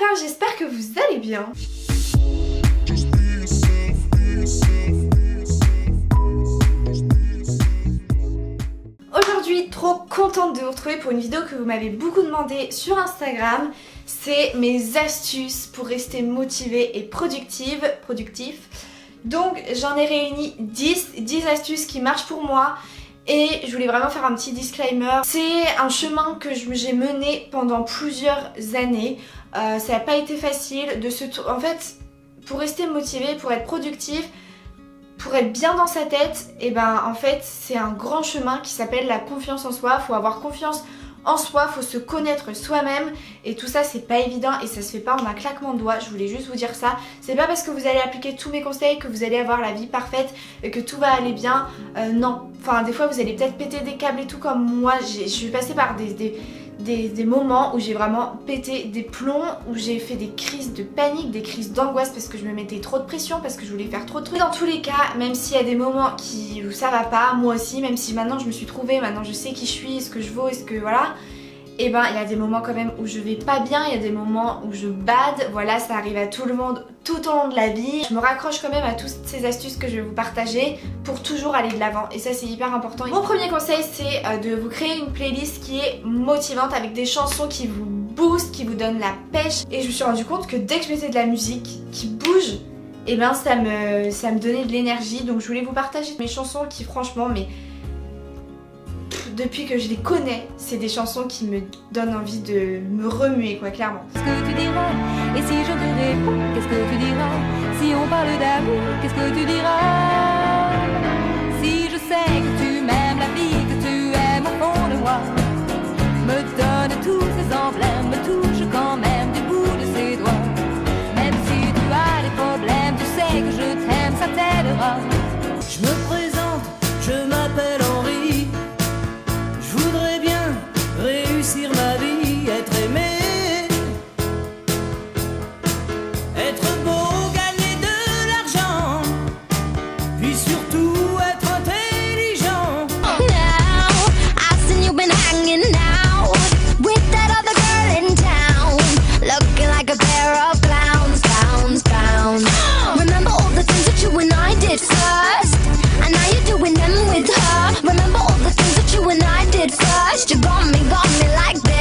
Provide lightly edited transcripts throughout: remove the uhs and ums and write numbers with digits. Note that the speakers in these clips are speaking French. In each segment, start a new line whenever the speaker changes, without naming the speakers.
alors j'espère que vous allez bien. Aujourd'hui, trop contente de vous retrouver pour une vidéo que vous m'avez beaucoup demandé sur Instagram. C'est mes astuces pour rester motivée et productif. Donc j'en ai réuni 10 astuces qui marchent pour moi. Et je voulais vraiment faire un petit disclaimer. C'est un chemin que j'ai mené pendant plusieurs années. Ça n'a pas été facile de se... En fait, pour rester motivé, pour être productif, pour être bien dans sa tête, et ben en fait c'est un grand chemin qui s'appelle la confiance en soi. Faut avoir confiance en soi, faut se connaître soi-même et tout ça c'est pas évident et ça se fait pas en un claquement de doigts. Je voulais juste vous dire ça. C'est pas parce que vous allez appliquer tous mes conseils que vous allez avoir la vie parfaite et que tout va aller bien. Non, enfin des fois vous allez peut-être péter des câbles et tout comme moi. Je suis passée par des moments où j'ai vraiment pété des plombs, où j'ai fait des crises de panique, des crises d'angoisse parce que je me mettais trop de pression, parce que je voulais faire trop de trucs. Dans tous les cas, même s'il y a des moments où ça va pas, moi aussi, même si maintenant je me suis trouvée, maintenant je sais qui je suis, ce que je vaux, ce que voilà, et ben il y a des moments quand même où je vais pas bien, il y a des moments où je bade, voilà, ça arrive à tout le monde tout au long de la vie. Je me raccroche quand même à toutes ces astuces que je vais vous partager pour toujours aller de l'avant et ça c'est hyper important. Mon premier conseil c'est de vous créer une playlist qui est motivante avec des chansons qui vous boostent, qui vous donnent la pêche. Et je me suis rendu compte que dès que je mettais de la musique qui bouge, et ben ça me donnait de l'énergie. Donc je voulais vous partager mes chansons qui franchement depuis que je les connais, c'est des chansons qui me donnent envie de me remuer quoi, clairement.
Qu'est-ce que tu diras? Et si je te réponds, qu'est-ce que tu diras? Si on parle d'amour, qu'est-ce que tu diras? Si je sais que tu m'aimes, la vie que tu aimes au fond de moi me donne tous ces emblèmes, me touche quand même du bout de ses doigts. Même si tu as des problèmes, tu sais que je t'aime, ça t'aidera.
Je me présente, je m'appelle Henri. Je voudrais bien réussir ma vie, être aimé, être beau, gagner de l'argent, puis surtout être intelligent.
Now, I've seen you been hanging out with that other girl in town, looking like a pair of clowns. Remember all the things that you and I did first, and now you're doing them with her. Remember all the things that you and I did first. You got me like this.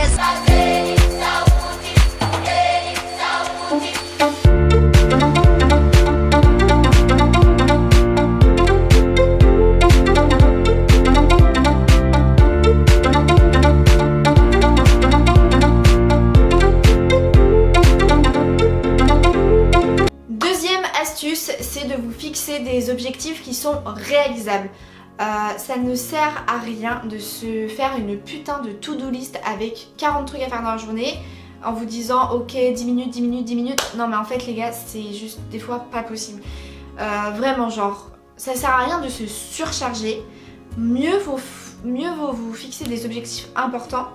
Deuxième astuce, c'est de vous fixer des objectifs qui sont réalisables. Ça ne sert à rien de se faire une putain de to-do list avec 40 trucs à faire dans la journée en vous disant ok 10 minutes. Non mais en fait les gars c'est juste des fois pas possible. Vraiment genre ça sert à rien de se surcharger. Mieux vaut vous fixer des objectifs importants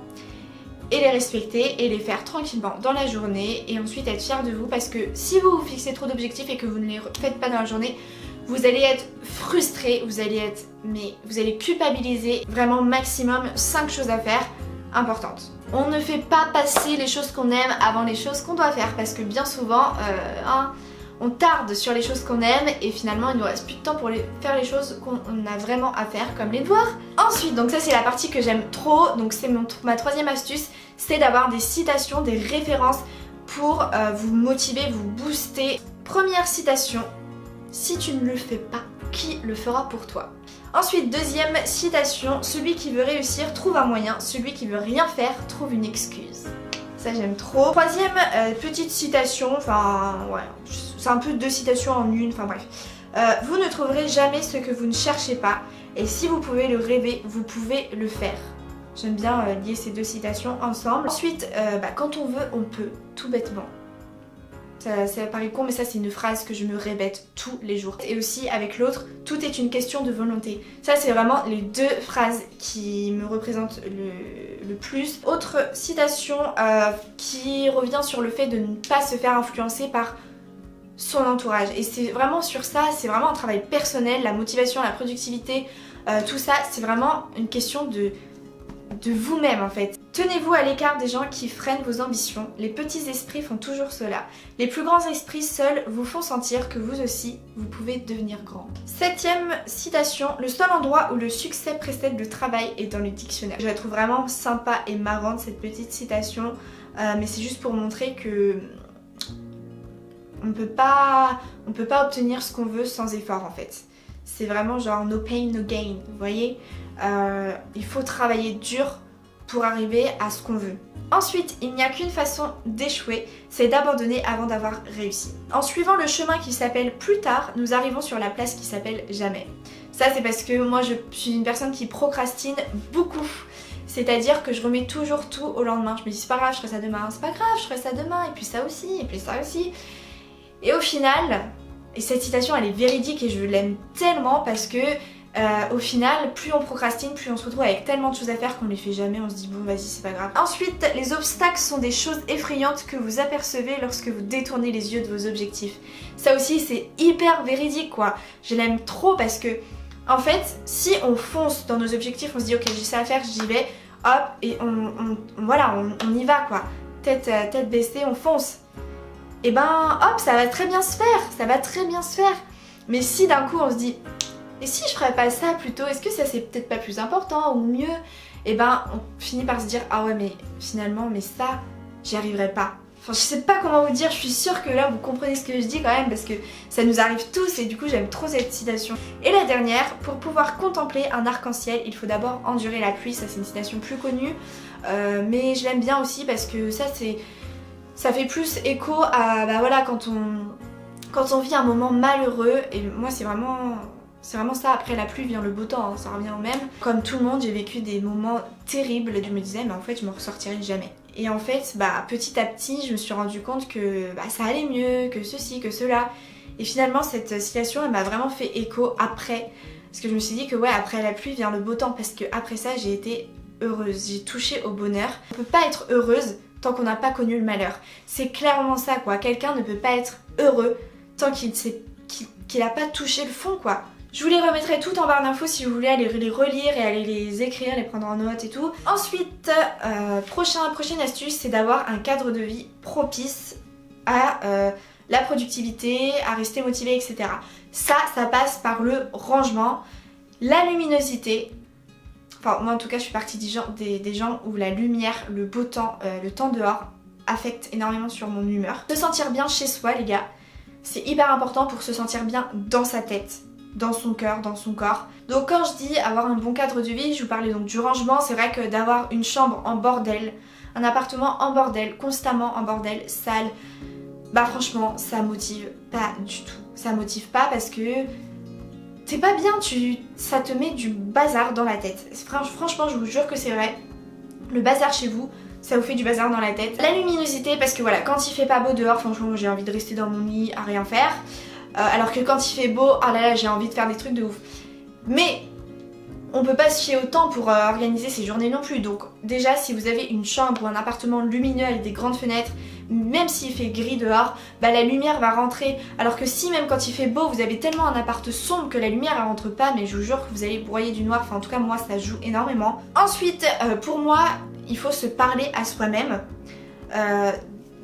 et les respecter et les faire tranquillement dans la journée et ensuite être fier de vous, parce que si vous vous fixez trop d'objectifs et que vous ne les faites pas dans la journée, vous allez être frustré, vous allez culpabiliser. Vraiment maximum 5 choses à faire importantes. On ne fait pas passer les choses qu'on aime avant les choses qu'on doit faire, parce que bien souvent on tarde sur les choses qu'on aime et finalement il nous reste plus de temps pour faire les choses qu'on a vraiment à faire, comme les devoirs. Ensuite, donc ça c'est la partie que j'aime trop, donc c'est ma troisième astuce, c'est d'avoir des citations, des références pour vous motiver, vous booster. Première citation: si tu ne le fais pas, qui le fera pour toi? Ensuite, deuxième citation: celui qui veut réussir trouve un moyen, celui qui veut rien faire trouve une excuse. Ça j'aime trop. Troisième petite citation, enfin ouais, c'est un peu 2 citations en une, enfin bref. Vous ne trouverez jamais ce que vous ne cherchez pas, et si vous pouvez le rêver, vous pouvez le faire. J'aime bien lier ces 2 citations ensemble. Ensuite, quand on veut, on peut, tout bêtement. Ça paraît con mais ça c'est une phrase que je me répète tous les jours. Et aussi avec l'autre, tout est une question de volonté. Ça c'est vraiment les 2 phrases qui me représentent le plus. Autre citation qui revient sur le fait de ne pas se faire influencer par son entourage. Et c'est vraiment sur ça, c'est vraiment un travail personnel, la motivation, la productivité, tout ça c'est vraiment une question de vous-même en fait. Tenez-vous à l'écart des gens qui freinent vos ambitions. Les petits esprits font toujours cela. Les plus grands esprits seuls vous font sentir que vous aussi, vous pouvez devenir grand. 7e citation, le seul endroit où le succès précède le travail est dans le dictionnaire. Je la trouve vraiment sympa et marrante cette petite citation, mais c'est juste pour montrer que on peut pas obtenir ce qu'on veut sans effort en fait. C'est vraiment genre no pain, no gain, vous voyez. Il faut travailler dur pour arriver à ce qu'on veut. Ensuite, il n'y a qu'une façon d'échouer, c'est d'abandonner avant d'avoir réussi. En suivant le chemin qui s'appelle plus tard, nous arrivons sur la place qui s'appelle jamais. Ça c'est parce que moi je suis une personne qui procrastine beaucoup. C'est-à-dire que je remets toujours tout au lendemain. Je me dis c'est pas grave, je ferai ça demain, c'est pas grave, je ferai ça demain, et puis ça aussi, et puis ça aussi. Et au final, et cette citation elle est véridique et je l'aime tellement parce que au final, plus on procrastine, plus on se retrouve avec tellement de choses à faire qu'on les fait jamais, on se dit bon vas-y c'est pas grave. Ensuite, les obstacles sont des choses effrayantes que vous apercevez lorsque vous détournez les yeux de vos objectifs. Ça aussi c'est hyper véridique quoi, je l'aime trop parce que en fait, si on fonce dans nos objectifs, on se dit ok j'ai ça à faire, j'y vais, hop, et on y va quoi, tête baissée, on fonce. Et ben hop, ça va très bien se faire, mais si d'un coup on se dit et si je ferais pas ça plutôt, est-ce que ça c'est peut-être pas plus important ou mieux? Et ben on finit par se dire ah ouais mais finalement mais ça j'y arriverai pas. Enfin je sais pas comment vous dire, je suis sûre que là vous comprenez ce que je dis quand même parce que ça nous arrive tous et du coup j'aime trop cette citation. Et la dernière, pour pouvoir contempler un arc-en-ciel, il faut d'abord endurer la pluie, ça c'est une citation plus connue mais je l'aime bien aussi parce que ça fait plus écho à bah voilà quand on vit un moment malheureux et moi c'est vraiment ça, après la pluie vient le beau temps, hein, ça revient au même. Comme tout le monde, j'ai vécu des moments terribles, je me disais mais en fait je me ressortirai jamais. Et en fait, bah petit à petit, je me suis rendu compte que bah, ça allait mieux, que ceci, que cela. Et finalement cette citation, elle m'a vraiment fait écho après. Parce que je me suis dit que ouais, après la pluie vient le beau temps, parce que après ça j'ai été heureuse, j'ai touché au bonheur. On peut pas être heureuse tant qu'on n'a pas connu le malheur. C'est clairement ça quoi, quelqu'un ne peut pas être heureux tant qu'il n'a pas touché le fond quoi. Je vous les remettrai tout en barre d'infos si vous voulez aller les relire et aller les écrire, les prendre en note et tout. Ensuite, prochaine astuce, c'est d'avoir un cadre de vie propice à la productivité, à rester motivé, etc. Ça passe par le rangement, la luminosité. Enfin, moi en tout cas, je suis partie des gens où la lumière, le beau temps, le temps dehors affecte énormément sur mon humeur. Se sentir bien chez soi, les gars, c'est hyper important pour se sentir bien dans sa tête, dans son cœur, dans son corps. Donc quand je dis avoir un bon cadre de vie, je vous parlais donc du rangement, c'est vrai que d'avoir une chambre en bordel, un appartement en bordel, constamment en bordel, sale, bah franchement ça motive pas du tout. Ça motive pas parce que t'es pas bien, ça te met du bazar dans la tête. Franchement je vous jure que c'est vrai, le bazar chez vous, ça vous fait du bazar dans la tête. La luminosité parce que voilà, quand il fait pas beau dehors, franchement j'ai envie de rester dans mon lit à rien faire. Alors que quand il fait beau, ah là là j'ai envie de faire des trucs de ouf. Mais on peut pas se fier au temps pour organiser ses journées non plus. Donc déjà si vous avez une chambre ou un appartement lumineux avec des grandes fenêtres, même s'il fait gris dehors, bah la lumière va rentrer. Alors que si même quand il fait beau vous avez tellement un appart sombre que la lumière elle rentre pas, mais je vous jure que vous allez broyer du noir. Enfin en tout cas moi ça joue énormément. Ensuite pour moi il faut se parler à soi-même.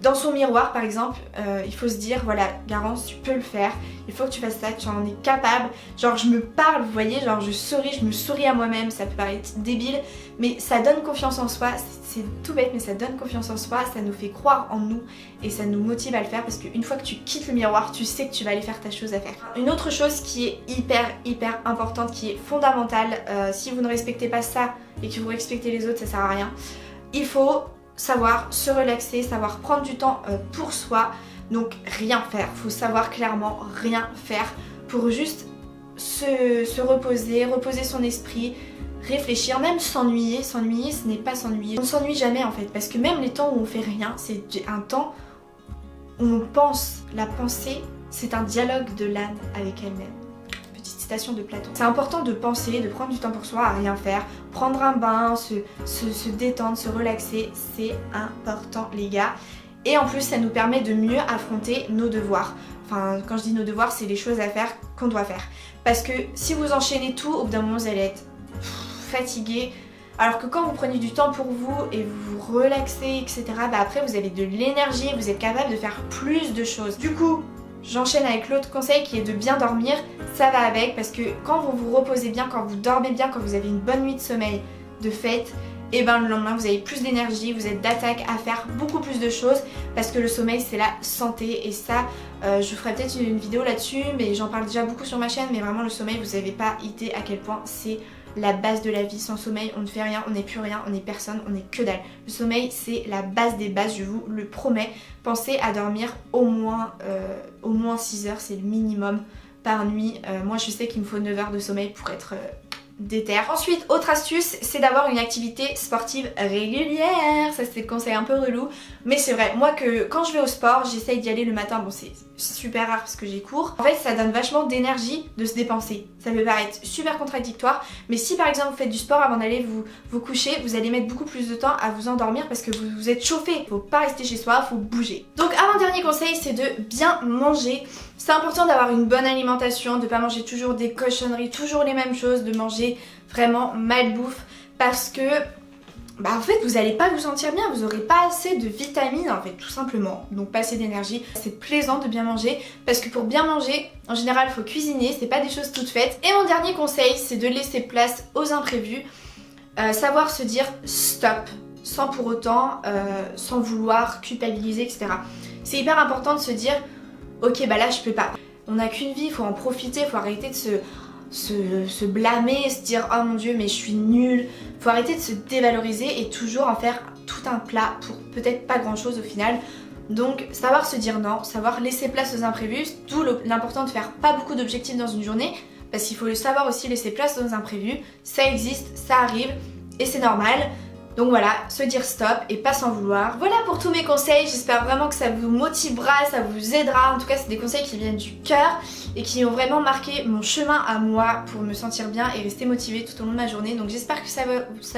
Dans son miroir par exemple, il faut se dire voilà Garance tu peux le faire, il faut que tu fasses ça, tu en es capable. Genre je me parle, vous voyez, genre je me souris à moi-même, ça peut paraître débile, mais ça donne confiance en soi, c'est tout bête mais ça donne confiance en soi, ça nous fait croire en nous et ça nous motive à le faire parce qu'une fois que tu quittes le miroir, tu sais que tu vas aller faire ta chose à faire. Une autre chose qui est hyper importante, qui est fondamentale, si vous ne respectez pas ça et que vous respectez les autres, ça sert à rien, il faut savoir se relaxer, savoir prendre du temps pour soi, donc rien faire, faut savoir clairement rien faire pour juste se reposer son esprit, réfléchir, même s'ennuyer ce n'est pas s'ennuyer, on ne s'ennuie jamais en fait, parce que même les temps où on fait rien, c'est un temps où on pense, la pensée c'est un dialogue de l'âme avec elle-même. Citation de Platon. C'est important de penser, de prendre du temps pour soi à rien faire, prendre un bain, se détendre, se relaxer, c'est important les gars. Et en plus ça nous permet de mieux affronter nos devoirs. Enfin quand je dis nos devoirs c'est les choses à faire qu'on doit faire. Parce que si vous enchaînez tout, au bout d'un moment vous allez être fatigué, Alors que quand vous prenez du temps pour vous et vous vous relaxez, etc., bah après vous avez de l'énergie, vous êtes capable de faire plus de choses. Du coup, j'enchaîne avec l'autre conseil qui est de bien dormir. Ça va avec parce que quand vous vous reposez bien, quand vous dormez bien, quand vous avez une bonne nuit de sommeil de fête, et ben le lendemain vous avez plus d'énergie, vous êtes d'attaque à faire beaucoup plus de choses parce que le sommeil c'est la santé et ça je ferai peut-être une vidéo là-dessus mais j'en parle déjà beaucoup sur ma chaîne, mais vraiment le sommeil vous n'avez pas idée à quel point c'est la base de la vie. Sans sommeil on ne fait rien, on n'est plus rien, on n'est personne, on n'est que dalle. Le sommeil c'est la base des bases, je vous le promets. Pensez à dormir au moins 6 heures, c'est le minimum par nuit. Moi je sais qu'il me faut 9 heures de sommeil pour être déter. Ensuite, autre astuce, c'est d'avoir une activité sportive régulière. Ça c'est le conseil un peu relou, mais c'est vrai. Moi que quand je vais au sport, j'essaye d'y aller le matin. Bon c'est super rare parce que j'ai cours. En fait ça donne vachement d'énergie de se dépenser. Ça peut paraître super contradictoire, mais si par exemple vous faites du sport avant d'aller vous coucher, vous allez mettre beaucoup plus de temps à vous endormir parce que vous êtes chauffé. Faut pas rester chez soi, faut bouger. Donc avant-dernier conseil, c'est de bien manger. C'est important d'avoir une bonne alimentation, de pas manger toujours des cochonneries, toujours les mêmes choses, de manger vraiment malbouffe parce que en fait vous allez pas vous sentir bien, vous aurez pas assez de vitamines en fait tout simplement, donc pas assez d'énergie. C'est plaisant de bien manger parce que pour bien manger en général il faut cuisiner, c'est pas des choses toutes faites. Et mon dernier conseil c'est de laisser place aux imprévus, savoir se dire stop sans pour autant sans vouloir culpabiliser etc. C'est hyper important de se dire ok bah là je peux pas, on n'a qu'une vie, faut en profiter, faut arrêter de se blâmer, se dire oh mon dieu mais je suis nulle. Faut arrêter de se dévaloriser et toujours en faire tout un plat pour peut-être pas grand chose au final. Donc savoir se dire non, savoir laisser place aux imprévus, d'où l'important de faire pas beaucoup d'objectifs dans une journée parce qu'il faut le savoir aussi laisser place aux imprévus. Ça existe, ça arrive et c'est normal. Donc voilà, se dire stop et pas s'en vouloir. Voilà pour tous mes conseils, j'espère vraiment que ça vous motivera, ça vous aidera. En tout cas c'est des conseils qui viennent du cœur et qui ont vraiment marqué mon chemin à moi pour me sentir bien et rester motivée tout au long de ma journée. Donc j'espère que ça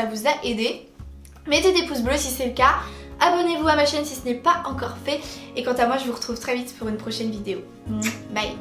vous a aidé. Mettez des pouces bleus si c'est le cas. Abonnez-vous à ma chaîne si ce n'est pas encore fait. Et quant à moi je vous retrouve très vite pour une prochaine vidéo. Bye.